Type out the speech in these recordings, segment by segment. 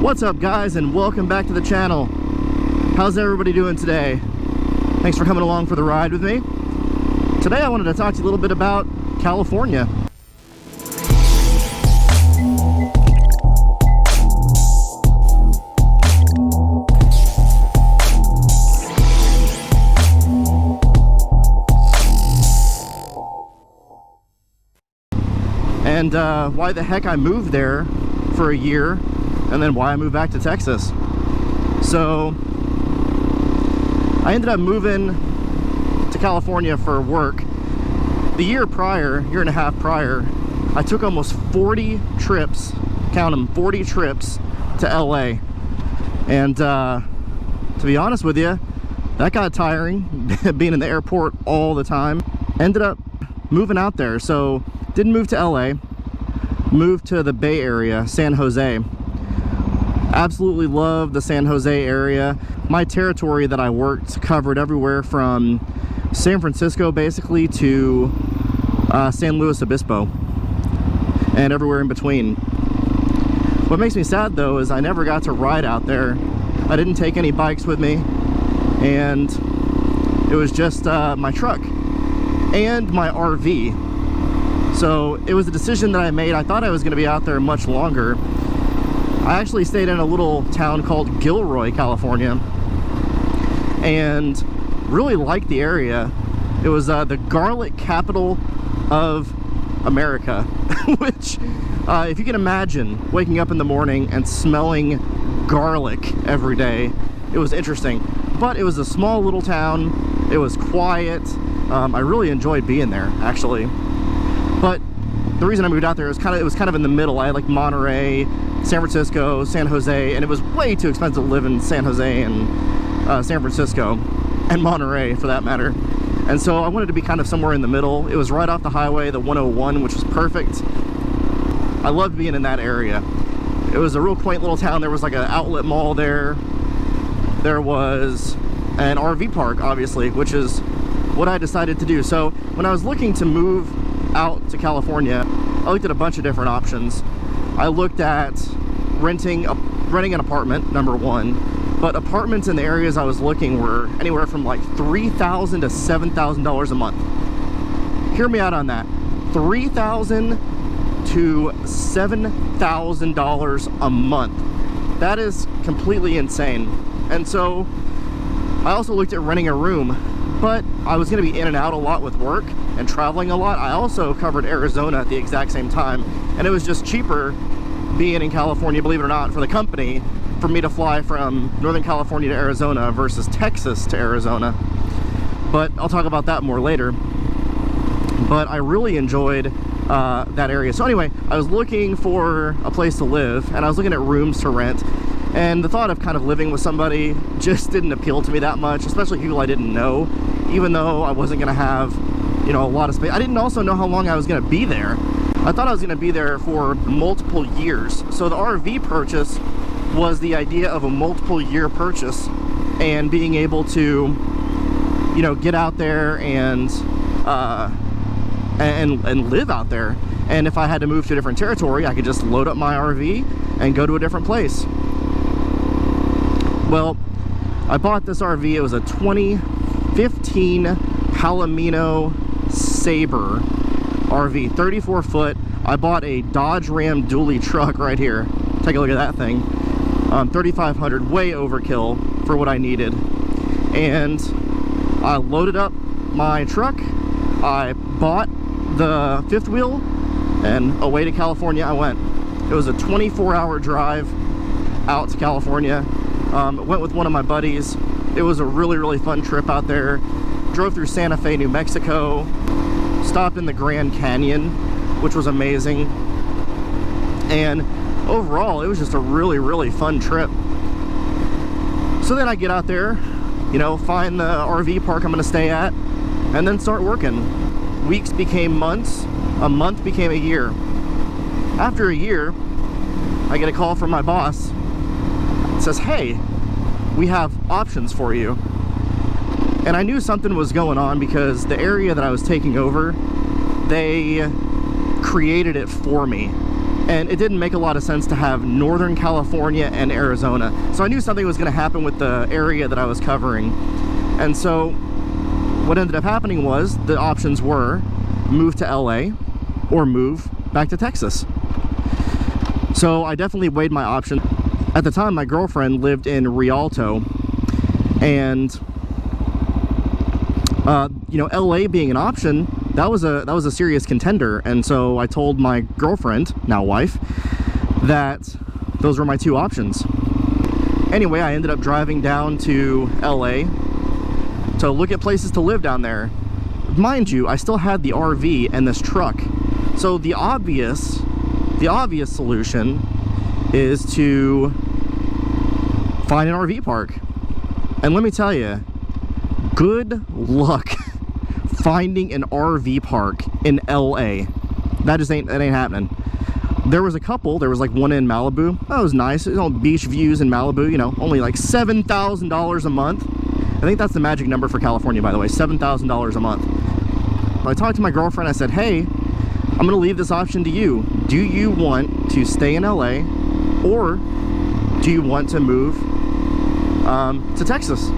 What's up, guys, and welcome back to the channel. How's everybody doing today? Thanks for coming along for the ride with me. Today I wanted to talk to you a little bit about California. And why the heck I moved there for a year, and then why I moved back to Texas. So I ended up moving to California for work. The year and a half prior, I took almost 40 trips, count them, 40 trips to LA. And to be honest with you, that got tiring, being in the airport all the time. Ended up moving out there. So didn't move to LA, moved to the Bay Area, San Jose. Absolutely love the San Jose area. My territory that I worked covered everywhere from San Francisco basically to San Luis Obispo and everywhere in between. What makes me sad though is I never got to ride out there. I didn't take any bikes with me, and it was just my truck and my RV. So it was a decision that I made. I thought I was going to be out there much longer. I actually stayed in a little town called Gilroy, California, and really liked the area. It was the garlic capital of America, which, if you can imagine waking up in the morning and smelling garlic every day, it was interesting. But it was a small little town. It was quiet. I really enjoyed being there, actually. But the reason I moved out there was it was kind of in the middle. I had like Monterey, San Francisco, San Jose, and it was way too expensive to live in San Jose and San Francisco, and Monterey for that matter. And so I wanted to be kind of somewhere in the middle. It was right off the highway, the 101, which was perfect. I loved being in that area. It was a real quaint little town. There was like an outlet mall there. There was an RV park, obviously, which is what I decided to do. So when I was looking to move out to California, I looked at a bunch of different options. I looked at renting an apartment, number one, but apartments in the areas I was looking were anywhere from like $3,000 to $7,000 a month. Hear me out on that. $3,000 to $7,000 a month. That is completely insane. And so I also looked at renting a room, but I was going to be in and out a lot with work and traveling a lot. I also covered Arizona at the exact same time, and it was just cheaper being in California, believe it or not, for the company, for me to fly from Northern California to Arizona versus Texas to Arizona. But I'll talk about that more later. But I really enjoyed that area. So anyway, I was looking for a place to live, and I was looking at rooms to rent, and the thought of kind of living with somebody just didn't appeal to me that much, especially people I didn't know, even though I wasn't gonna have, you know, a lot of space. I didn't also know how long I was gonna be there. I thought I was gonna be there for multiple years. So the RV purchase was the idea of a multiple year purchase and being able to, you know, get out there and live out there. And if I had to move to a different territory, I could just load up my RV and go to a different place. Well, I bought this RV. It was a 2015 Palomino Sabre RV, 34 foot. I bought a Dodge Ram dually truck right here. Take a look at that thing. 3,500, way overkill for what I needed. And I loaded up my truck. I bought the fifth wheel, and away to California I went. It was a 24-hour drive out to California. Went with one of my buddies. It was a really, really fun trip out there. Drove through Santa Fe, New Mexico. Stopped in the Grand Canyon, which was amazing. And overall, it was just a really, really fun trip. So then I get out there, you know, find the RV park I'm gonna stay at, and then start working. Weeks became months, a month became a year. After a year, I get a call from my boss. It says, hey, we have options for you. And I knew something was going on because the area that I was taking over, they created it for me. And it didn't make a lot of sense to have Northern California and Arizona. So I knew something was going to happen with the area that I was covering. And so what ended up happening was the options were move to LA or move back to Texas. So I definitely weighed my options. At the time, my girlfriend lived in Rialto, and you know, LA being an option, that was a serious contender. And so I told my girlfriend, now wife, that those were my two options. Anyway, I ended up driving down to LA to look at places to live down there. Mind you, I still had the RV and this truck. So the obvious solution is to find an RV park. And let me tell you, good luck finding an RV park in LA. That ain't happening. There was a couple. There was like one in Malibu. That was nice. You know, beach views in Malibu, you know, only like $7,000 a month. I think that's the magic number for California, by the way, $7,000 a month. I talked to my girlfriend. I said, hey, I'm gonna leave this option to you. Do you want to stay in LA, or do you want to move to Texas?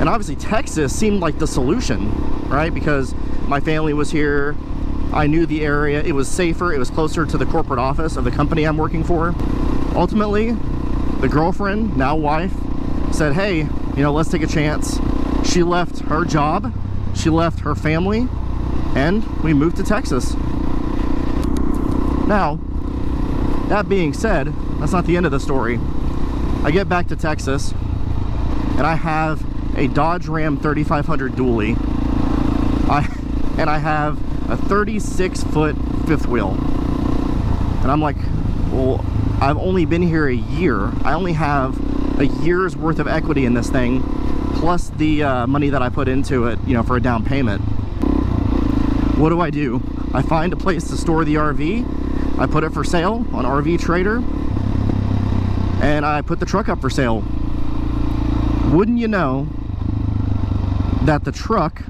And obviously Texas seemed like the solution, right? Because my family was here, I knew the area, it was safer, it was closer to the corporate office of the company I'm working for. Ultimately, the girlfriend, now wife, said, hey, you know, let's take a chance. She left her job, she left her family, and we moved to Texas. Now, that being said, that's not the end of the story. I get back to Texas, and I have a Dodge Ram 3500 dually. And I have a 36-foot fifth wheel. And I'm like, well, I've only been here a year. I only have a year's worth of equity in this thing, plus the money that I put into it, you know, for a down payment. What do? I find a place to store the RV. I put it for sale on RV Trader, and I put the truck up for sale. Wouldn't you know that the truck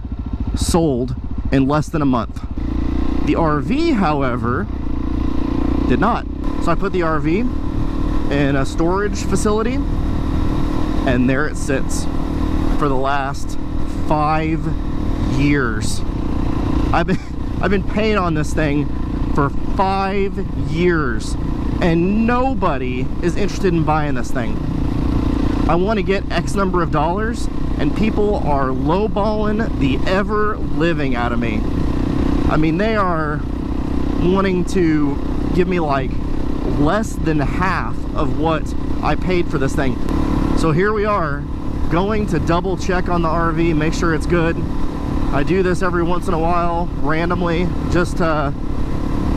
sold in less than a month. The RV, however, did not. So I put the RV in a storage facility, and there it sits for the last 5 years. I've been paying on this thing for 5 years, and nobody is interested in buying this thing. I want to get X number of dollars, and people are lowballing the ever-living out of me. I mean, they are wanting to give me like less than half of what I paid for this thing. So here we are, going to double check on the RV, make sure it's good. I do this every once in a while, randomly, just to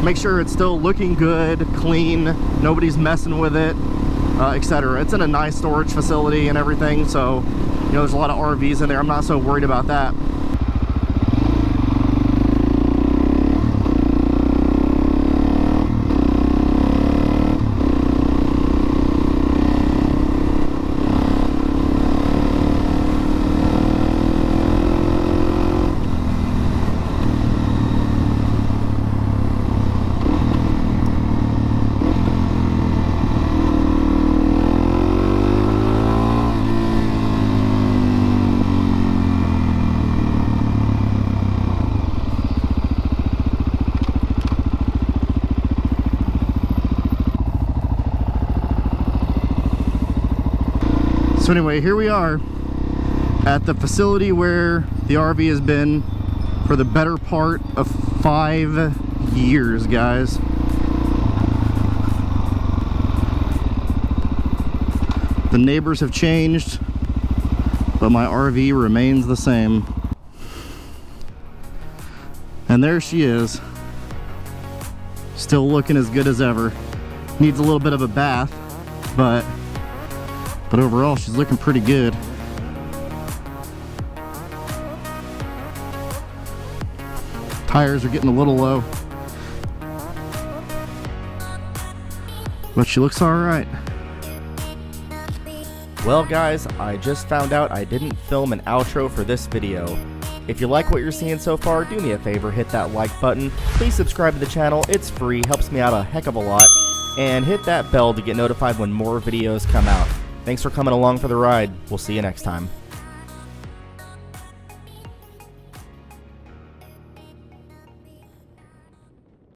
make sure it's still looking good, clean, nobody's messing with it, etc. It's in a nice storage facility and everything, so you know, there's a lot of RVs in there. I'm not so worried about that. So anyway, here we are at the facility where the RV has been for the better part of 5 years, guys. The neighbors have changed, but my RV remains the same. And there she is, still looking as good as ever. Needs a little bit of a bath, but overall she's looking pretty good. Tires are getting a little low, but she looks all right. Well guys, I just found out I didn't film an outro for this video. If you like what you're seeing so far, do me a favor, hit that like button. Please subscribe to the channel, it's free, helps me out a heck of a lot. And hit that bell to get notified when more videos come out. Thanks for coming along for the ride. We'll see you next time.